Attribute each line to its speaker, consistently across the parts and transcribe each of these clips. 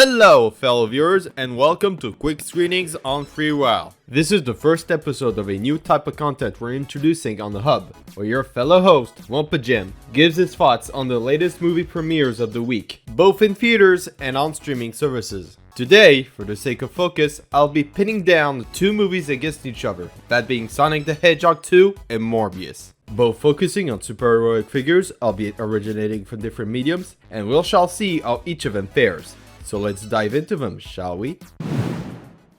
Speaker 1: Hello fellow viewers and welcome to Quick Screenings on FreeWhile. This is the first episode of a new type of content we're introducing on the Hub, where your fellow host, Wampa Jim, gives his thoughts on the latest movie premieres of the week, both in theaters and on streaming services. Today, for the sake of focus, I'll be pinning down the two movies against each other, that being Sonic the Hedgehog 2 and Morbius. Both focusing on superheroic figures, albeit originating from different mediums, and we shall see how each of them fares. So let's dive into them, shall we?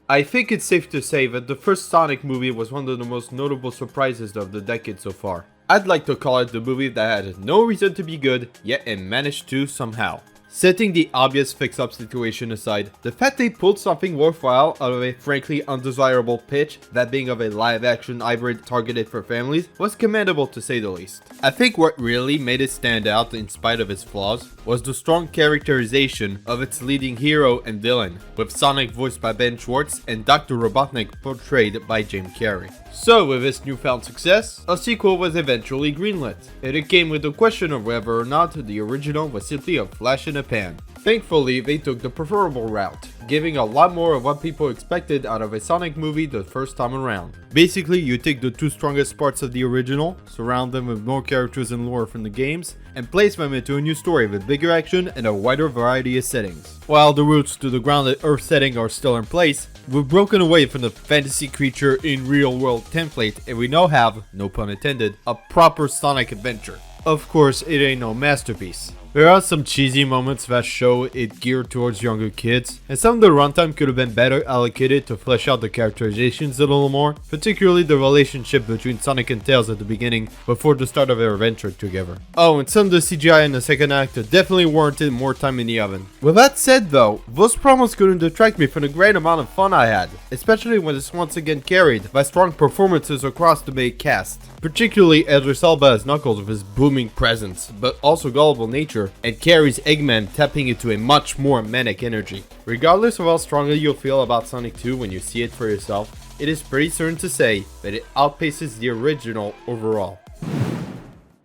Speaker 1: I think it's safe to say that the first Sonic movie was one of the most notable surprises of the decade so far. I'd like to call it the movie that had no reason to be good, yet it managed to somehow. Setting the obvious fix-up situation aside, the fact they pulled something worthwhile out of a frankly undesirable pitch, that being of a live-action hybrid targeted for families, was commendable to say the least. I think what really made it stand out in spite of its flaws was the strong characterization of its leading hero and villain, with Sonic voiced by Ben Schwartz and Dr. Robotnik portrayed by Jim Carrey. So with this newfound success, a sequel was eventually greenlit, and it came with the question of whether or not the original was simply a flash in the pan. Thankfully, they took the preferable route, giving a lot more of what people expected out of a Sonic movie the first time around. Basically, you take the two strongest parts of the original, surround them with more characters and lore from the games, and place them into a new story with bigger action and a wider variety of settings. While the roots to the grounded Earth setting are still in place, we've broken away from the fantasy creature in real world template and we now have, no pun intended, a proper Sonic adventure. Of course, it ain't no masterpiece. There are some cheesy moments that show it geared towards younger kids, and some of the runtime could have been better allocated to flesh out the characterizations a little more, particularly the relationship between Sonic and Tails at the beginning before the start of their adventure together. Oh, and some of the CGI in the second act definitely warranted more time in the oven. With that said though, those promos couldn't detract me from the great amount of fun I had, especially when it's once again carried by strong performances across the main cast. Particularly Idris Elba as Knuckles with his booming presence, but also gullible nature, and Carrie's Eggman tapping into a much more manic energy. Regardless of how strongly you'll feel about Sonic 2 when you see it for yourself, it is pretty certain to say that it outpaces the original overall.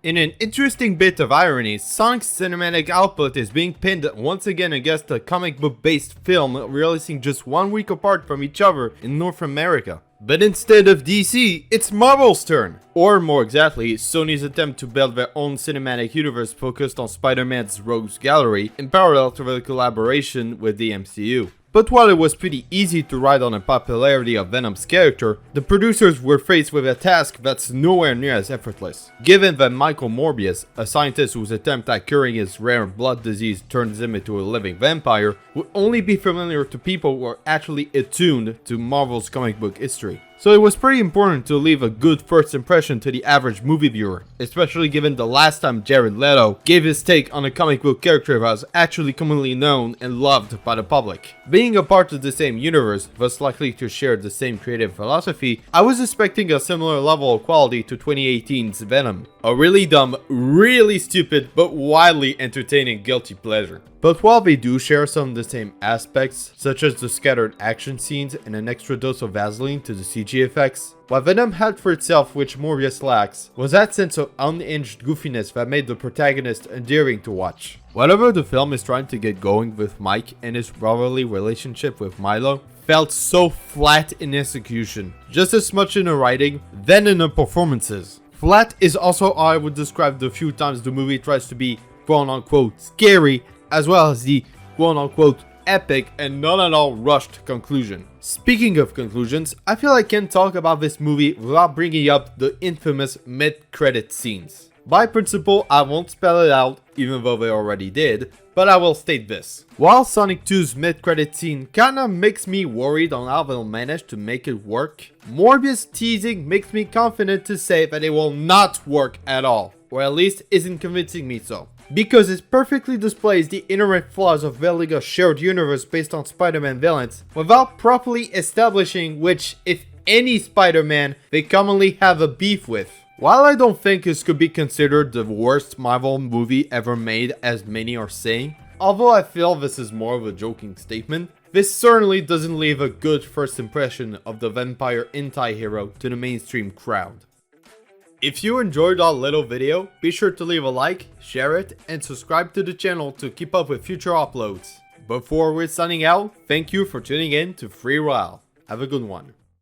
Speaker 1: In an interesting bit of irony, Sonic's cinematic output is being pinned once again against a comic book based film releasing just 1 week apart from each other in North America. But instead of DC, it's Marvel's turn. Or more exactly, Sony's attempt to build their own cinematic universe focused on Spider-Man's Rogues Gallery in parallel to their collaboration with the MCU. But while it was pretty easy to ride on the popularity of Venom's character, the producers were faced with a task that's nowhere near as effortless. Given that Michael Morbius, a scientist whose attempt at curing his rare blood disease turns him into a living vampire, would only be familiar to people who are actually attuned to Marvel's comic book history. So it was pretty important to leave a good first impression to the average movie viewer, especially given the last time Jared Leto gave his take on a comic book character that was actually commonly known and loved by the public. Being a part of the same universe, thus likely to share the same creative philosophy, I was expecting a similar level of quality to 2018's Venom. A really dumb, really stupid, but wildly entertaining guilty pleasure. But while they do share some of the same aspects, such as the scattered action scenes and an extra dose of Vaseline to the CG effects, what Venom had for itself which Morbius lacks was that sense of unhinged goofiness that made the protagonist endearing to watch. Whatever the film is trying to get going with Mike and his brotherly relationship with Milo felt so flat in execution, just as much in the writing, then in the performances. Flat is also how I would describe the few times the movie tries to be quote-unquote scary, as well as the quote-unquote epic and not at all rushed conclusion. Speaking of conclusions, I feel I can't talk about this movie without bringing up the infamous mid-credit scenes. By principle, I won't spell it out, even though they already did, but I will state this. While Sonic 2's mid-credit scene kinda makes me worried on how they'll manage to make it work, Morbius teasing makes me confident to say that it will not work at all, or at least isn't convincing me so. Because it perfectly displays the inherent flaws of building a shared universe based on Spider-Man villains, without properly establishing which, if any Spider-Man, they commonly have a beef with. While I don't think this could be considered the worst Marvel movie ever made, as many are saying, although I feel this is more of a joking statement, this certainly doesn't leave a good first impression of the vampire anti-hero to the mainstream crowd. If you enjoyed our little video, be sure to leave a like, share it, and subscribe to the channel to keep up with future uploads. Before we're signing out, thank you for tuning in to Free While. Have a good one.